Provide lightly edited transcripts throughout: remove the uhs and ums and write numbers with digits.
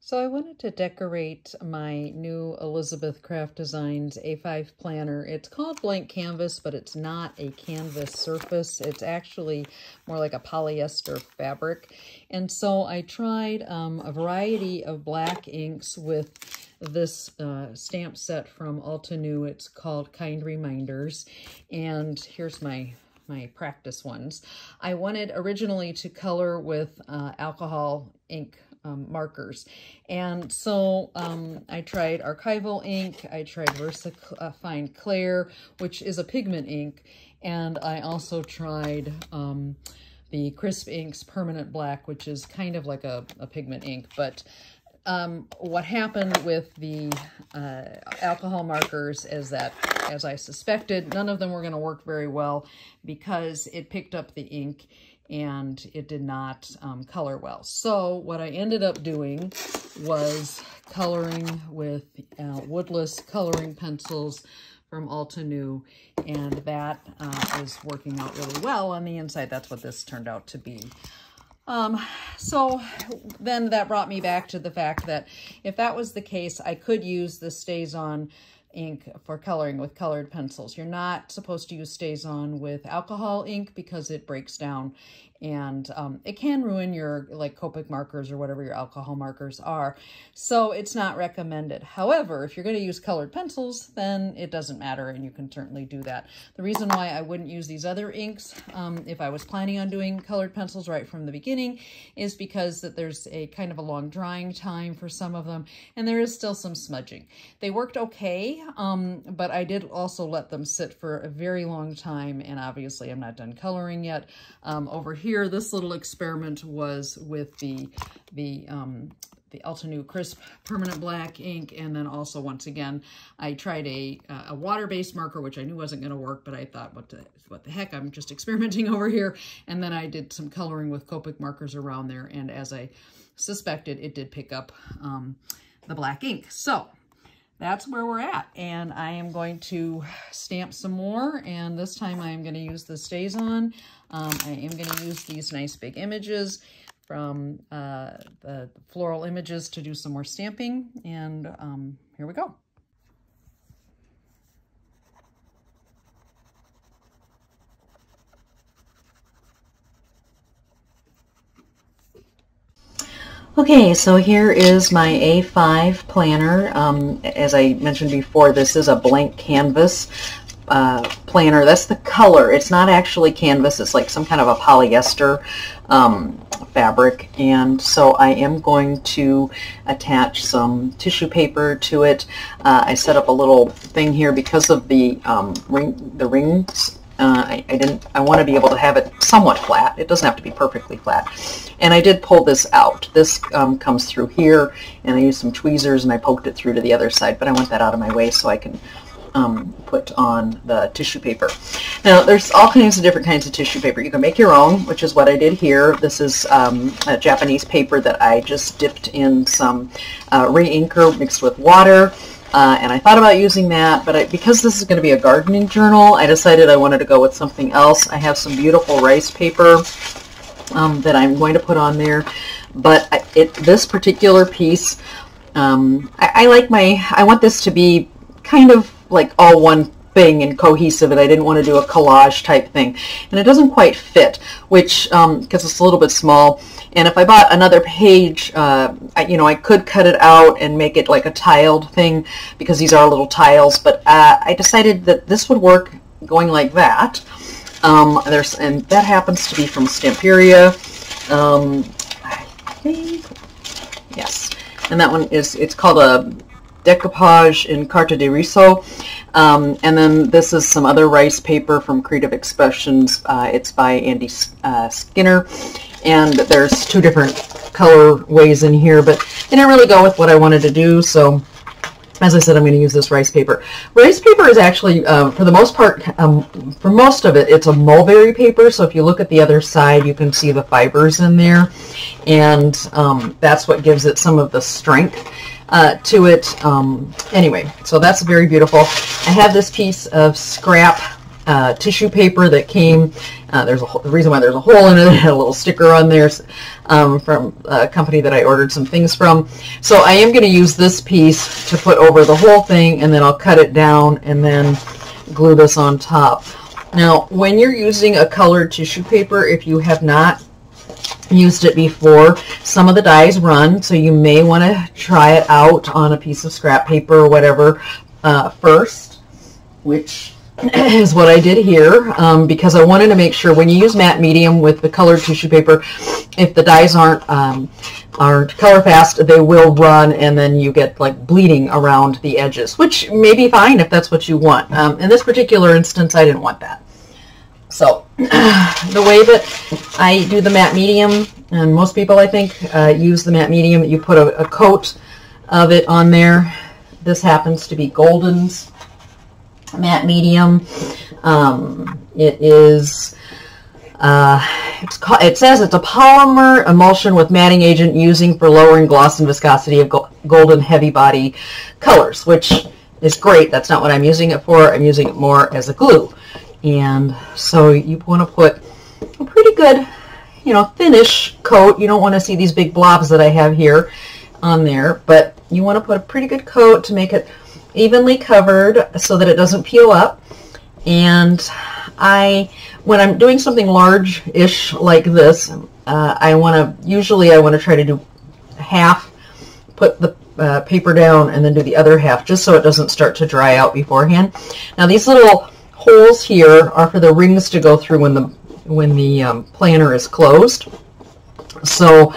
So I wanted to decorate my new Elizabeth Craft Designs A5 planner. It's called Blank Canvas, but it's not a canvas surface. It's actually more like a polyester fabric. And so I tried a variety of black inks with this stamp set from Altenew. It's called Kind Reminders. And here's my practice ones. I wanted originally to color with alcohol ink markers. And so I tried Archival ink, I tried VersaFine Clair, which is a pigment ink, and I also tried the Crisp Inks Permanent Black, which is kind of like a pigment ink. But what happened with the alcohol markers is that, as I suspected, none of them were going to work very well because it picked up the ink and it did not color well. So what I ended up doing was coloring with woodless coloring pencils from Altenew, and that is working out really well on the inside. That's what this turned out to be. So then that brought me back to the fact that if that was the case, I could use the StazOn ink for coloring with colored pencils. You're not supposed to use StazOn with alcohol ink because it breaks down and it can ruin your like Copic markers or whatever your alcohol markers are. So it's not recommended. However, if you're going to use colored pencils, then it doesn't matter and you can certainly do that. The reason why I wouldn't use these other inks if I was planning on doing colored pencils right from the beginning is because that there's a kind of a long drying time for some of them and there is still some smudging. They worked okay, but I did also let them sit for a very long time, and obviously I'm not done coloring yet. Over here, this little experiment was with the Altenew Crisp Permanent Black ink, and then also, once again, I tried a water-based marker, which I knew wasn't going to work, but I thought, what the heck, I'm just experimenting over here. And then I did some coloring with Copic markers around there, and as I suspected, it did pick up the black ink. So that's where we're at, and I am going to stamp some more, and this time I am going to use the StazOn. I am going to use these nice big images from the Floral Images to do some more stamping, and here we go. Okay, so here is my A5 planner. As I mentioned before, this is a blank canvas planner. That's the color. It's not actually canvas. It's like some kind of a polyester fabric. And so I am going to attach some tissue paper to it. I set up a little thing here because of the rings. I want to be able to have it somewhat flat. It doesn't have to be perfectly flat. And I did pull this out. This comes through here, and I used some tweezers and I poked it through to the other side, but I want that out of my way so I can put on the tissue paper. Now, there's all kinds of different kinds of tissue paper. You can make your own, which is what I did here. This is a Japanese paper that I just dipped in some re-inker mixed with water. And I thought about using that, but because this is going to be a gardening journal, I decided I wanted to go with something else. I have some beautiful rice paper that I'm going to put on there, but this particular piece, I want this to be kind of like all one thing and cohesive, and I didn't want to do a collage type thing, and it doesn't quite fit, which because it's a little bit small. And if I bought another page, I could cut it out and make it like a tiled thing because these are little tiles, but I decided that this would work going like that. And that happens to be from Stamperia, I think, yes. And that one it's called a Decoupage in Carta de Riso. And then this is some other rice paper from Creative Expressions. It's by Andy Skinner. And there's two different color ways in here, but they didn't really go with what I wanted to do. So, as I said, I'm going to use this rice paper. Rice paper is actually, for the most part, for most of it, it's a mulberry paper. So if you look at the other side, you can see the fibers in there. And that's what gives it some of the strength to it. Anyway, so that's very beautiful. I have this piece of scrap tissue paper that came. There's the reason why there's a hole in it. It had a little sticker on there from a company that I ordered some things from. So I am going to use this piece to put over the whole thing, and then I'll cut it down and then glue this on top. Now, when you're using a colored tissue paper, if you have not used it before, some of the dyes run, so you may want to try it out on a piece of scrap paper or whatever first, which is what I did here, because I wanted to make sure when you use matte medium with the colored tissue paper, if the dyes aren't color fast, they will run, and then you get like bleeding around the edges, which may be fine if that's what you want. In this particular instance, I didn't want that. So the way that I do the matte medium, and most people I think use the matte medium, you put a coat of it on there. This happens to be Golden's matte medium. It is it says it's a polymer emulsion with matting agent using for lowering gloss and viscosity of Golden heavy body colors, which is great. That's not what I'm using it for. I'm using it more as a glue. And so you want to put a pretty good, you know, thinnish coat. You don't want to see these big blobs that I have here on there, but you want to put a pretty good coat to make it evenly covered so that it doesn't peel up. And when I'm doing something large-ish like this, I want to try to do half, put the paper down, and then do the other half, just so it doesn't start to dry out beforehand. Now these little holes here are for the rings to go through when the planner is closed. So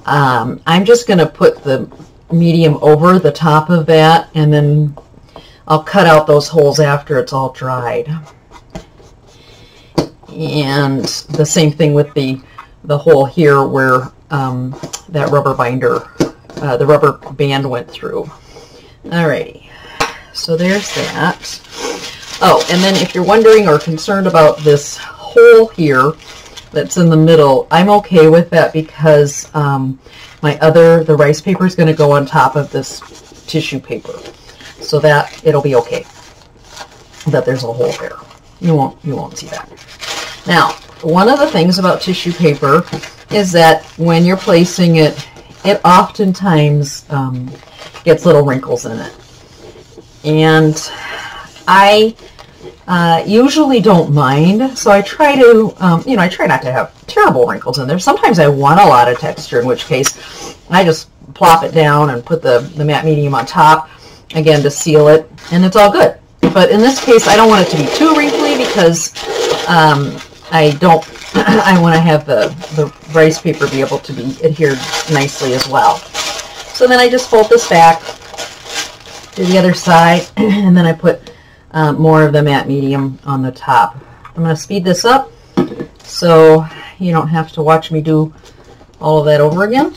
I'm just going to put the medium over the top of that, and then I'll cut out those holes after it's all dried. And the same thing with the hole here where that rubber binder, the rubber band went through. Alrighty, so there's that. Oh, and then if you're wondering or concerned about this hole here that's in the middle, I'm okay with that because the rice paper is going to go on top of this tissue paper, so that it'll be okay that there's a hole there. You won't see that. Now, one of the things about tissue paper is that when you're placing it, it oftentimes gets little wrinkles in it. And I usually don't mind, so I try to, I try not to have terrible wrinkles in there. Sometimes I want a lot of texture, in which case I just plop it down and put the matte medium on top, again, to seal it, and it's all good. But in this case, I don't want it to be too wrinkly because I want to have the rice paper be able to be adhered nicely as well. So then I just fold this back to the other side, and then I put more of the matte medium on the top. I'm going to speed this up so you don't have to watch me do all of that over again.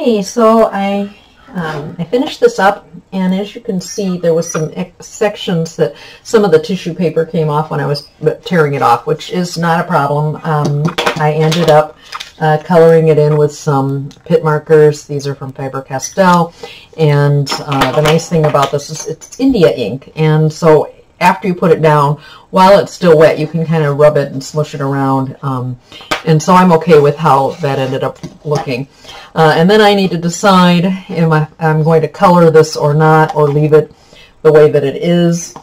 Okay, so I finished this up, and as you can see, there was some sections that some of the tissue paper came off when I was tearing it off, which is not a problem. I ended up coloring it in with some pit markers. These are from Faber-Castell, and the nice thing about this is it's India ink, and so after you put it down, while it's still wet, you can kind of rub it and smush it around, and so I'm okay with how that ended up looking. And then I need to decide if I'm going to color this or not, or leave it the way that it is.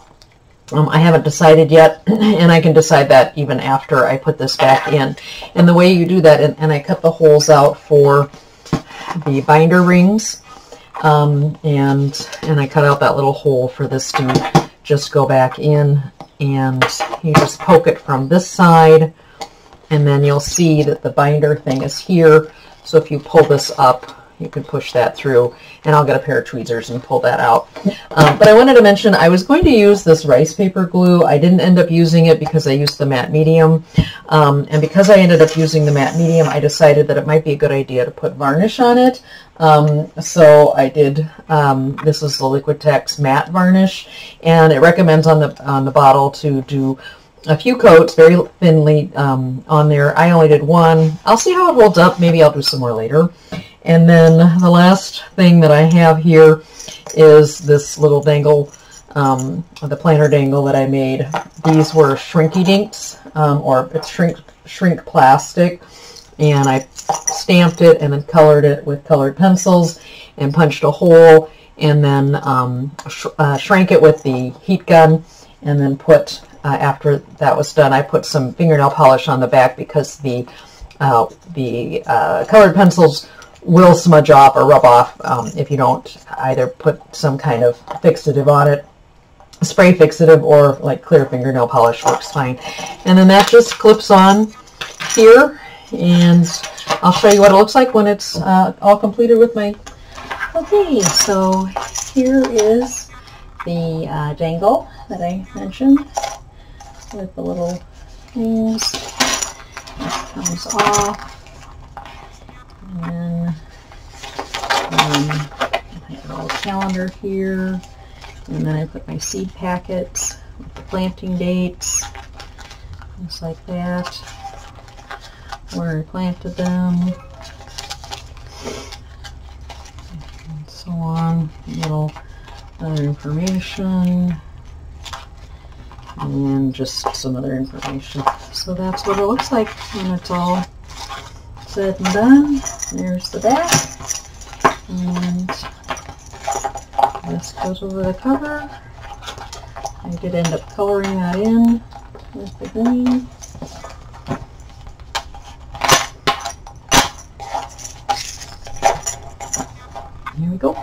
I haven't decided yet, and I can decide that even after I put this back in. And the way you do that, and I cut the holes out for the binder rings, and I cut out that little hole for this to just go back in, and you just poke it from this side, and then you'll see that the binder thing is here. So if you pull this up, you can push that through, and I'll get a pair of tweezers and pull that out. But I wanted to mention I was going to use this rice paper glue. I didn't end up using it because I used the matte medium, and because I ended up using the matte medium, I decided that it might be a good idea to put varnish on it. So I did. This is the Liquitex matte varnish, and it recommends on the bottle to do a few coats very thinly on there. I only did one. I'll see how it holds up. Maybe I'll do some more later. And then the last thing that I have here is this little dangle, the planner dangle that I made. These were Shrinky Dinks, or it's shrink plastic, and I stamped it and then colored it with colored pencils and punched a hole, and then shrank it with the heat gun, and then put, after that was done, I put some fingernail polish on the back because the colored pencils will smudge off or rub off if you don't either put some kind of fixative on it. Spray fixative or like clear fingernail polish works fine. And then that just clips on here, and I'll show you what it looks like when it's all completed with my... Okay, so here is the dangle that I mentioned with the little things. That comes off. And then I have a little calendar here, and then I put my seed packets with the planting dates, just like that, where I planted them, and so on. Little other information, and just some other information. So that's what it looks like when it's all said and done. There's the back, and this goes over the cover. I did end up coloring that in with the green. Here we go.